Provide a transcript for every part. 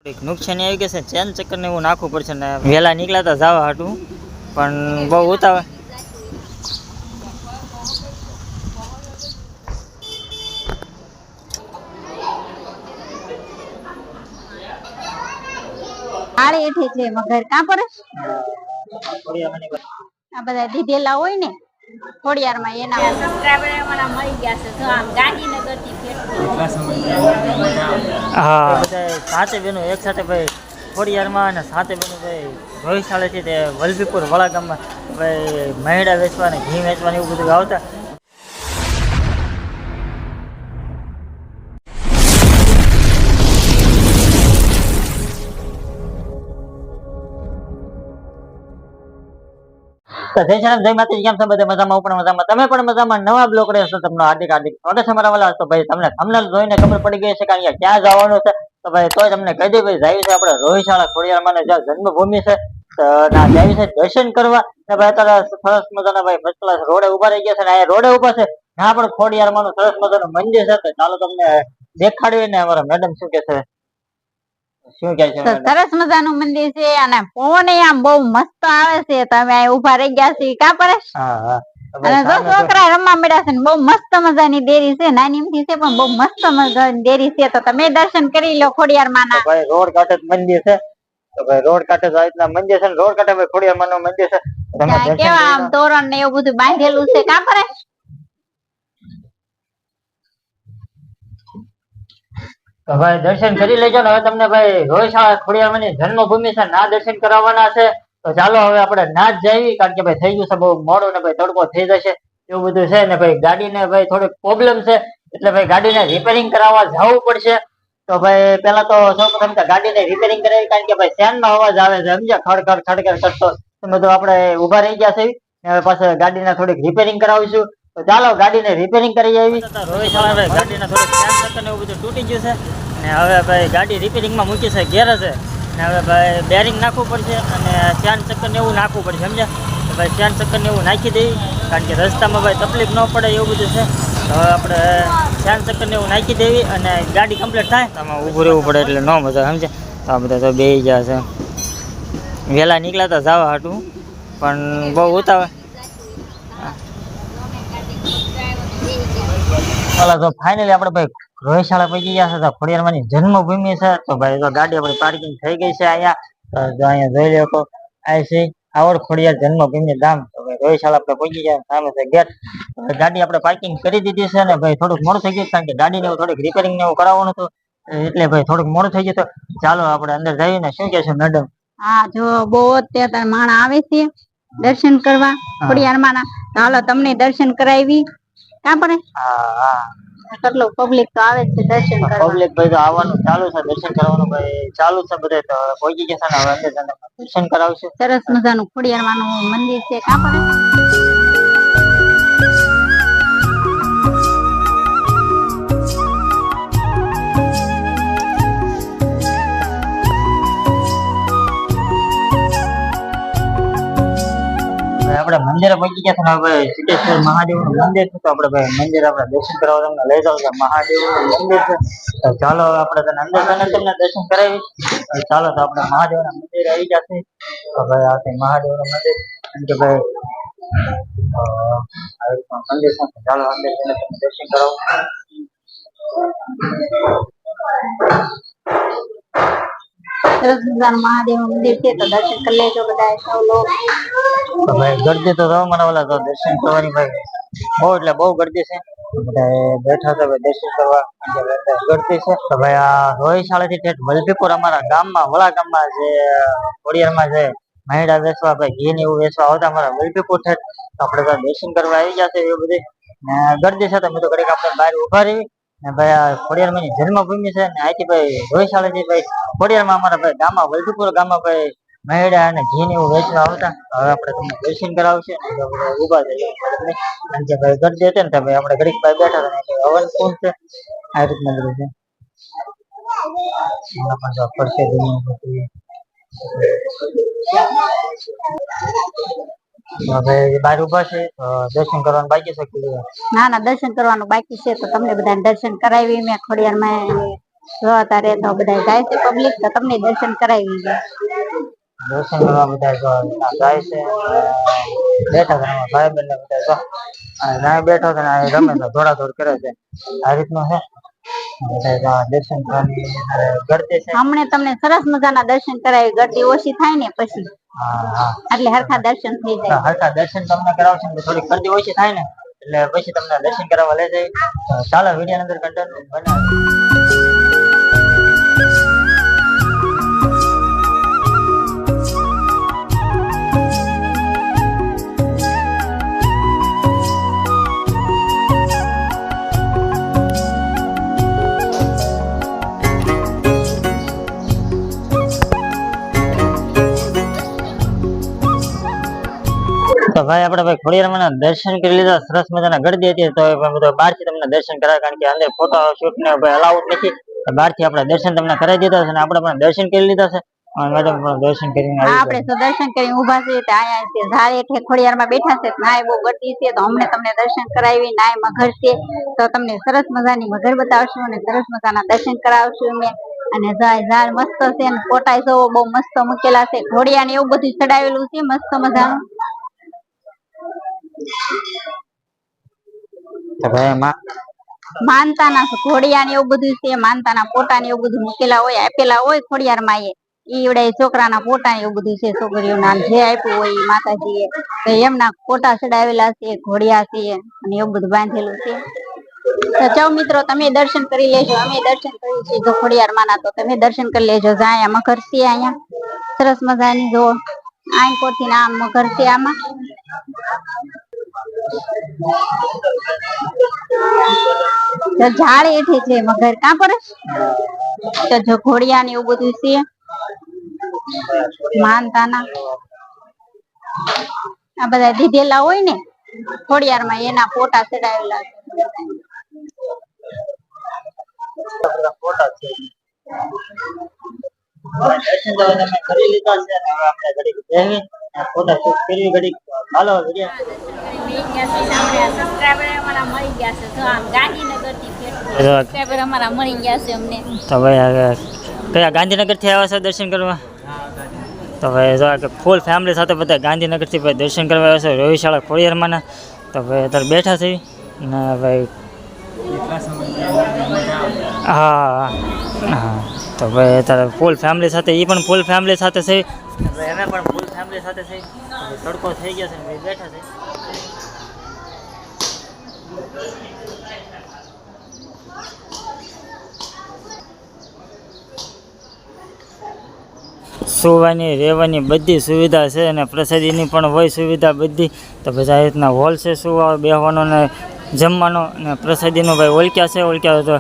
એક નુકસાની આવી ગઈ છે, ચેન ચક્કર ને એવું નાખવું પડશે ને વહેલા નીકળ્યા હતા જવા હાટું, પણ બહુ ઉતાવળ. આડે એઠે છે મગર કા પર આ બધા દીધેલા હોય ને ખોડિયારમાં એના સબસ્ક્રાઇબર અમારા મળી ગયા છે. તો આમ ગાંધીનગરથી હા બધા સાતે બેનો એક સાથે ભાઈ ખોડિયારમાં અને સાતે બેનો ભાઈ રોહિશાળેથી તે વલભીપુર વડા ગામમાં ભાઈ મહેડા વેચવા ને ઘી વેચવા એવું બધું આવતા. જય માતાજી, કેમ છો બધા? મજામાં પણ મજામાં, તમે પણ મજામાં. નવા બ્લોગ રહે તો તમને હાર્દિક સ્વાગત છે મારા વાલા. તો ભાઈ તમને થંબનેલ જોઈને ખબર પડી ગઈ છે કે અહીંયા ક્યાં જવાનું છે. તો ભાઈ તોય તમને કહી દે ભાઈ, જાય છે આપણે રોહિશાળા ખોડિયારમાં જ્યાં જન્મભૂમિ છે ના જાય છે દર્શન કરવા. ને ભાઈ અત્યારે સરસ મજાના ભાઈ ફર્સ્ટ ક્લાસ રોડે ઉભા રહી ગયા છે ને અહીંયા રોડે ઉભા છે ત્યાં પણ ખોડિયારમાં સરસ મજાનું મંદિર છે. તો ચાલો તમને દેખાડ્યું ને અમારા મેડમ શું કે છે. સરસ મજાનું મંદિર છે અને પવન આમ બહુ મસ્ત આવે છે. તમે અહીં ઉભા રહી ગયા છે કા પરેશ? અને જો છોકરા રમવા મળ્યા છે ને બહુ મસ્ત મજાની ડેરી છે, નાની એમથી છે પણ બહુ મસ્ત મજાની ડેરી છે. તો તમે દર્શન કરી લો ખોડિયારમાં ના. ભાઈ રોડ કાંઠે જ મંદિર છે. તો ભાઈ રોડ કાંઠે આ રીતના મંદિર છે ને રોડ કાંઠે ભાઈ ખોડિયારમાં નું મંદિર છે. કેવા આમ તોરણ ને એવું બધું બાંધેલું છે કા પરેશ? તો ભાઈ દર્શન કરી લેજો ને. હવે તમને ભાઈ રોહિશાળા ખોડિયારની જન્મભૂમિ છે ના દર્શન કરાવવાના છે. તો ચાલો હવે આપણે ના જ જઈએ, કારણ કે ભાઈ થઈ ગયું છે બહુ મોડું ને ભાઈ તડકો થઈ જશે એવું બધું છે ને ભાઈ ગાડીને ભાઈ થોડીક પ્રોબ્લેમ છે, એટલે ભાઈ ગાડીને રિપેરિંગ કરાવવા જવું પડશે. તો ભાઈ પેલા તો સૌપ્રથમ ગાડીને રિપેરિંગ કરાવી, કારણ કે ભાઈ ફેનનો અવાજ આવે છે સમજ્યા, ખડખડ ખડખડ કરતો. તમે તો આપણે ઉભા રહી ગયા છે. હવે પાછળ ગાડીને થોડીક રિપેરિંગ કરાવીશું. તો ચાલો ગાડીને રિપેરિંગ કરી આવી. રોહિશાળા ભાઈ ગાડીના થોડુંક ચેન ચક્કર ને એવું બધું તૂટી ગયું છે ને હવે ભાઈ ગાડી રિપેરિંગમાં મૂકી છે ગેરેજે. ને હવે ભાઈ બેરિંગ નાખવું પડશે અને ચેન ચક્કર ને એવું નાખવું પડશે સમજ્યા. તો ભાઈ ચેન ચક્કર ને એવું નાખી દઈએ, કારણ કે રસ્તામાં ભાઈ તકલીફ ન પડે એવું બધું છે. તો હવે આપણે ચેન ચક્કર ને એવું નાખી દેવી અને ગાડી કમ્પ્લીટ થાય તો આમાં ઊભું રહેવું પડે એટલે ન મજા સમજે. તો આ બધા તો બેસી ગયા છે, વહેલા નીકળ્યા હતા જવા હાટું, પણ બહુ ઉતાવળ. હાલા તો ફાઇનલી આપણે ભાઈ રોહિશાળા પહોંચી ગયા છે. તો ખોડિયારમાંની જન્મભૂમિ છે. તો ભાઈ તો ગાડી આપણી પાર્કિંગ થઈ ગઈ છે અહીંયા. તો અહીંયા જોઈ લો તો આ છે આવડ ખોડિયાર જન્મભૂમિ ધામ. તો ભાઈ રોહિશાળા આપણે પહોંચી ગયા, સામે છે ગેટ. ગાડી આપણે પાર્કિંગ કરી દીધી છે ને ભાઈ થોડુંક મોડું થઈ ગયું, કારણ કે ગાડીને થોડીક રિપેરિંગ ને એવું કરાવવાનું હતું, એટલે ભાઈ થોડુંક મોડું થઈ ગયું. તો ચાલો આપણે અંદર જઈએ ને. શું કે છે મેડમ? હા જો બહુ અત્યારે માણસ આવે છે દર્શન કરવા ખોડિયારમાં ના. હાલો તમને દર્શન કરાવી કા પડે? હા હા કેટલો પબ્લિક તો આવે છે દર્શન કરવા. પબ્લિક ભાઈ તો આવવાનું ચાલુ છે, દર્શન કરવાનું ભાઈ ચાલુ છે બધે. તો પહોંચી ગયા છે ને હવે અંદર દર્શન કરાવશું. સરસ મજાનું ખોડિયારમાંનું મંદિર છે કા પડે? આપણે મંદિરે પહોંચી ગયા છે. હવે સિદ્ધેશ્વર મહાદેવ નું મંદિર છે. તો આપણે ભાઈ મંદિર આપણે દર્શન કરવા તમને લઈ જાવ છે. મહાદેવ નું મંદિર છે. તો ચાલો આપણે તને અંદર તમને દર્શન કરાવી. ચાલો તો આપણે મહાદેવ ના મંદિરે આવી જશે. તો ભાઈ આ છે મહાદેવ નું મંદિર. કે ભાઈ મંદિર છે. ચાલો અંદર તમને દર્શન કરાવો. સરસ મજાનું મહાદેવ નું મંદિર છે. તો દર્શન કરી લેજો બધા સૌ લોકો. તો ભાઈ ગરદી તો રહો મને ઓલા તો દર્શન કરવાની ભાઈ બહુ એટલે બહુ ગરદી છે. બધા બેઠા હતા ભાઈ દર્શન કરવા, ગરદી છે. તો ભાઈ આ રોહિશાળા થી વલભીપુર અમારા ગામમાં વડા ગામમાં જે ખોડિયારમાં છે મહેડા વેચવા ભાઈ ઘી ને એવું વેચવા આવતા અમારા વલભીપુર છે. આપણે તો દર્શન કરવા આવી ગયા છે એવું બધી ગરદી છે. તો મેં તો ઘડીક આપણે બહાર ઉભા રહી ને ભાઈ આ ખોડિયારમાં ની જન્મભૂમિ છે ને અહીંથી ભાઈ રોહિશાળા થી ભાઈ ખોડિયારમાં અમારા ભાઈ ગામમાં વલભીપુર ગામમાં ભાઈ મહેડા અને ઘી ને એવું વેચવા આવતા. હવે આપણે તમને દર્શન કરાવશે ઉભા થઈએ, કારણ કે ભાઈ ગરદી હતી ને તો ભાઈ આપણે ઘડીક ભાઈ બેઠા હતા. હવન કુંડ છે આ રીતના બધું છે. હવે બહાર ઉભા છે. દર્શન કરવાનું બાકી છે? ના ના દર્શન કરવાનું બાકી છે. તો તમને બધા દર્શન કરાવી મેં ખોડિયારમાં જો અત્યારે તો બધા જાય છે પબ્લિક, તો તમને દર્શન કરાવી દે. દર્શન કરવા બધા જો જાય છે. બેઠા છે ભાઈ બંને બધા જો ના બેઠો છે ને રમે છે, દોડાદોડ કરે છે. આ રીતનું છે બધા દર્શન કરવાની ગળતી છે. હમણે તમને સરસ મજાના દર્શન કરાવી, ગળતી ઓછી થાય ને પછી. એટલે હરખા દર્શન થઈ જાય. હરખા દર્શન તમને કરાવશે ને થોડી ગળતી ઓછી થાય ને એટલે પછી તમને દર્શન કરાવવા લઈ જાય. ચાલો વિડીયો અંદર કન્ટેન્ટ બનાવો. તો ભાઈ આપણે ભાઈ ખોડિયારમાં દર્શન કરી લીધા, સરસ મજાના ગળદી હતી. તો બધો બહારથી તમને દર્શન કરાવે, કારણ કે અંદર ફોટો શૂટ ને ભાઈ અલાઉડ નથી. બહારથી આપણે દર્શન તમને કરાવી દીધા છે અને આપણે પણ દર્શન કરી લીધા છે. મેડમ પણ દર્શન કરીને આપણે તો દર્શન કરીને ઊભા છે, અહીંયા છે ઝાડે ઠે ખોડિયારમાં બેઠા છે. નાય બહુ ગળદી છે, તો અમને તમને દર્શન કરાવી. નાય મગર છે, તો તમને સરસ મજાની મગર બતાવશું અને સરસ મજાના દર્શન કરાવશું અમે. અને ઝાડ મસ્ત છે ને ફોટા જોવો બહુ મસ્ત મૂકેલા છે. ઘોડિયા ને એવું બધું ચડાવેલું છે મસ્ત મજાનું. માનતાના ઘોડિયા ને એવું બધું છે, માનતાના ફોટા ને એવું બધું મૂકેલા હોય, આપેલા હોય ખોડિયારમાં. ઈવડે છોકરાના ફોટા એવું બધું છે, છોકરીઓના જે આપ્યું હોય માતાજીએ તો એમના ફોટા ચડાવેલા છે, ઘોડિયા છે અને એવું બધું બાંધેલું છે. તો ચાલો મિત્રો, તમે દર્શન કરી લેજો, અમે દર્શન કરી છે જો ખોડિયારમાંના, તો તમે દર્શન કરી લેજો. અહીંયા મગર છે, અહીંયા સરસ મજાની જો આંકોથી આમ મગર છે આમાં. ઝાડ એઠે છે મગર કા પર તો જો ઘોડિયા ને એવું બધું છે માનતાના. આ બધા દીધેલા હોય ને ખોડિયારમાં એના ફોટા ચડાવેલા ફોટા છે. દર્શન તો તમે કરી લીધા છે ને હવે આપણે ઘડીક બેહી ફોટા શૂટ કરી ઘડીક. હાલો વિડિયો સબસ્ક્રાઇબર અમારા મળી ગયા છે. તો આમ ગાંધીનગરથી સબસ્ક્રાઇબર અમારા મળી ગયા છે અમને. તો ભાઈ કયા ગાંધીનગરથી આવ્યા છો દર્શન કરવા? તો ભાઈ જો કે ફૂલ ફેમિલી સાથે બધા ગાંધીનગરથી ભાઈ દર્શન કરવા આવ્યા છે રોહિશાળા ખોડિયારમાંના. તો ભાઈ અત્યારે બેઠા છે ને ભાઈ. હા હા, તો ભાઈ અત્યારે ફૂલ ફેમિલી સાથે, એ પણ ફૂલ ફેમિલી સાથે છે, અમે પણ ફૂલ ફેમિલી સાથે છે. તડકો થઈ ગયા છે ભાઈ બેઠા છે. સુવાની રહેવાની બધી સુવિધા છે અને પ્રસાદીની પણ હોય સુવિધા બધી. તો પછી આ રીતના હોલ છે સુવા બેસવાનો ને જમવાનો ને પ્રસાદીનો ભાઈ ઓળખ્યા છે. ઓળખ્યા તો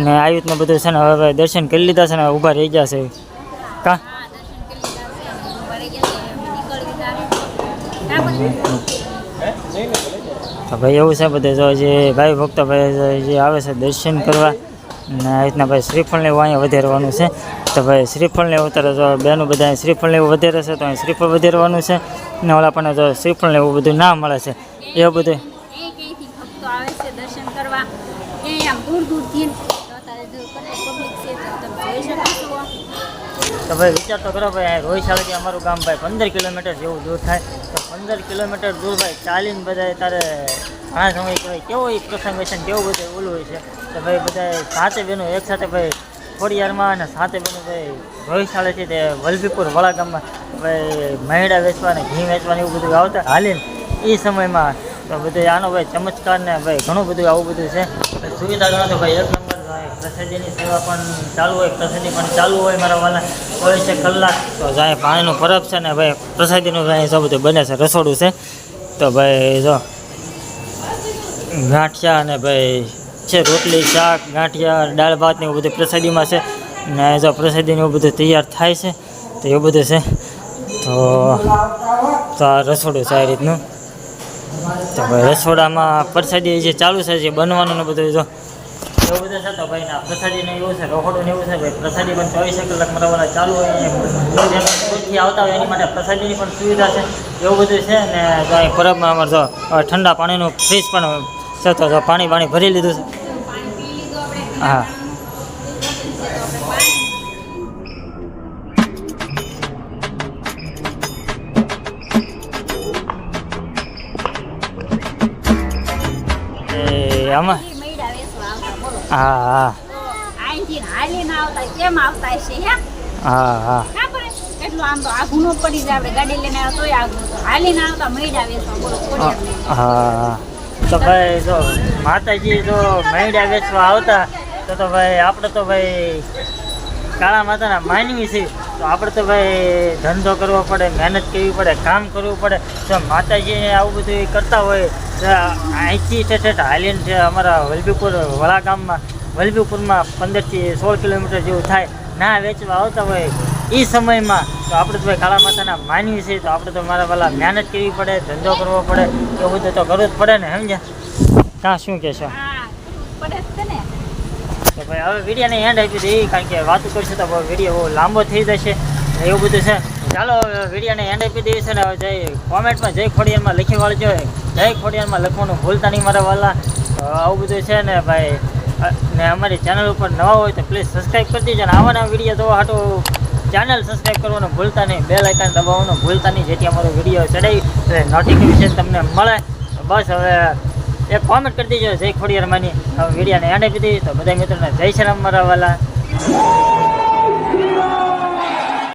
ને આવી રીતનું બધું છે ને હવે ભાઈ દર્શન કરી લીધા છે ને ઊભા રહી ગયા છે કા. તો ભાઈ એવું છે બધે જો જે ભાઈ ભક્તો ભાઈ જે આવે છે દર્શન કરવા ને આ રીતના ભાઈ શ્રીફળ ને એવું અહીંયા વધારવાનું છે. તો ભાઈ શ્રીફળ ને એવું ત્યારે જો બેનું બધા શ્રીફળ ને એવું વધારે છે તો અહીં શ્રીફળ વધારવાનું છે ને ઓલા પણ જો શ્રીફળ ને એવું બધું ના મળે છે એવું બધું. ભક્તો આવે છે દર્શન કરવા, આમ દૂર દૂરથી. તો ભાઈ વિચાર તો કરો ભાઈ, રોહિશાળાથી અમારું ગામ ભાઈ 15 કિલોમીટર જેવું દૂર થાય. તો 15 કિલોમીટર દૂર ભાઈ ચાલીને બધા તારે ઘણા સમય કહેવાય કેવો એ પ્રસંગ હોય છે ને કેવું બધું ઓલું હોય છે. તો ભાઈ બધા સાતે બહેનો એકસાથે ભાઈ ખોડિયારમાં અને સાતે બહેનો ભાઈ રોહિશાળાથી તે વલભીપુર વડા ગામમાં ભાઈ મહેડા વેચવા અને ઘી વેચવાનું એવું બધું આવતા હાલીને એ સમયમાં. તો બધું આનો ભાઈ ચમત્કાર ને ભાઈ ઘણું બધું આવું બધું છે. સુવિધા ગણો તો ભાઈ એક નંબર. પ્રસાદીની સેવા પણ ચાલુ હોય, પ્રસાદી પણ ચાલુ હોય મારા વાલા 24 કલાક. તો જાય પાણીનું પરબ છે ને ભાઈ પ્રસાદીનું ભાઈ જો બધું બને છે, રસોડું છે. તો ભાઈ જો ગાંઠિયા અને ભાઈ છે રોટલી શાક ગાંઠિયા દાળ ભાત ને એવું બધું પ્રસાદીમાં છે. ને જો પ્રસાદીને એવું બધું તૈયાર થાય છે તો એવું બધું છે. તો આ રસોડું છે આ રીતનું. તો ભાઈ રસોડામાં પ્રસાદી જે ચાલુ છે જે બનવાનું ને બધું જો એવું બધું છે. તો ભાઈ ના પ્રસાદીને એવું છે, રખોડું ને એવું છે ભાઈ. પ્રસાદી પણ 24 કલાક મારા વાળા ચાલુ હોય. દૂરથી આવતા હોય એની માટે પ્રસાદીની પણ સુવિધા છે એવું બધું છે. ને જો અહીં પરબમાં અમારે જો ઠંડા પાણીનું ફ્રીજ પણ છે. તો પાણી ભરી લીધું છે. હા આમાં ઈ મૈડા વેચવા આવતા બોલો હા હા તો આઈથી હાલીને આવતા કેમ આવતા હશે હે હા હા કા પડે એટલું આમ તો આઘું ન પડી જાય આપણે ગાડી લઈને આવ્યા તોય આઘું તો હાલીને આવતા મૈડા વેચવા બોલો ખોડિયાર હા તો ભાઈ જો માતાજી જો મૈડા વેચવા આવતા તો ભાઈ આપણે તો ભાઈ કાળા માતાના માનવી છે તો આપણે તો ભાઈ ધંધો કરવો પડે મહેનત કરવી પડે કામ કરવું પડે જો માતાજી આવું બધું કરતા હોય તો અહીંથી ઠેઠ હાલીને છે અમારા વલભીપુર વડા ગામમાં વલભીપુરમાં 15 થી 16 કિલોમીટર જેવું થાય ના વેચવા આવતા હોય એ સમયમાં તો આપણે તો ભાઈ કાળા માતાના માનવી છે તો આપણે તો મારા વાલા મહેનત કરવી પડે ધંધો કરવો પડે એવું બધું તો કરવું જ પડે ને સમજ્યા કાં શું કહેશો હા પડે જ છે ને તો ભાઈ હવે વિડીયોને એન્ડ આપી દઈએ કારણ કે વાતો કરશે તો વિડીયો બહુ લાંબો થઈ જશે એવું બધું છે ચાલો હવે વિડીયોને એન્ડ આપી દઈએ છે ને હવે જય કોમેન્ટમાં જય ખોડિયારમાં લખી વાળજો જય ખોડિયારમાં લખવાનું ભૂલતા નહીં મારા વાલા આવું બધું છે ને ભાઈ ને અમારી ચેનલ ઉપર નવા હોય તો પ્લીઝ સબસ્ક્રાઈબ કરી દેજો ને આવાના વિડીયો જોવા હાટું ચેનલ સબસ્ક્રાઈબ કરવાનું ભૂલતા નહીં બેલ આઇકન દબાવવાનું ભૂલતા નહીં જેથી અમારો વિડીયો ચડાવી એટલે નોટિફિકેશન તમને મળે બસ હવે એક કોમેન્ટ કરી દેજો જય ખોડિયાર માની હવે વિડીયોને એન્ડ આપી દઈએ તો બધા મિત્રોને જય શ્રી રામ મારા વાલા